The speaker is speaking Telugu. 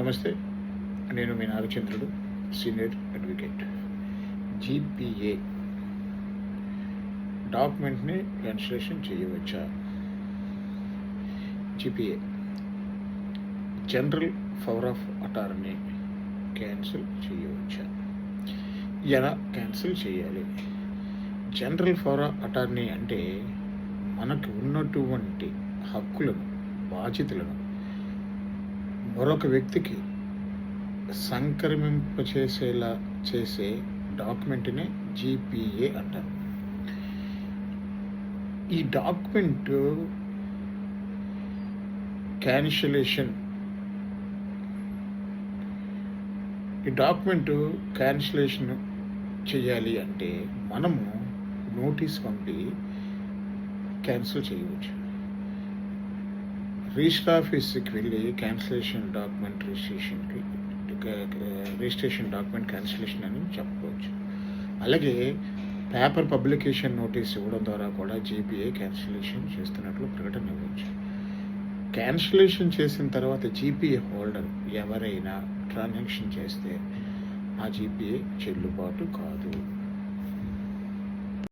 నమస్తే. నేను మీ నాగచంద్రుడు, సీనియర్ అడ్వకేట్. జీపీఏ డాక్యుమెంట్ని క్యాన్సిలేషన్ చేయవచ్చా? GPA general power of attorney cancel చేయవచ్చా? ఎలా క్యాన్సిల్ చేయాలి? జనరల్ పవర్ ఆఫ్ అటార్నీ అంటే మనకు ఉన్నటువంటి హక్కులను, బాధ్యతలను మరొక వ్యక్తికి సంక్రమింపచేసేలా చేసే డాక్యుమెంట్నే జీపీఏ అంటారు. ఈ డాక్యుమెంట్ క్యాన్సిలేషన్ చేయాలి అంటే మనము నోటీస్ పంపి క్యాన్సిల్ చేయవచ్చు. రిజిస్టర్ ఆఫీస్కి వెళ్ళి రిజిస్ట్రేషన్ డాక్యుమెంట్ క్యాన్సిలేషన్ అని చెప్పవచ్చు. అలాగే పేపర్ పబ్లికేషన్ నోటీస్ ఇవ్వడం ద్వారా కూడా జీపీఏ క్యాన్సిలేషన్ చేస్తున్నట్లు ప్రకటన ఇవ్వచ్చు. క్యాన్సిలేషన్ చేసిన తర్వాత జీపీఏ హోల్డర్ ఎవరైనా ట్రాన్సాక్షన్ చేస్తే ఆ జీపీఏ చెల్లుబాటు కాదు.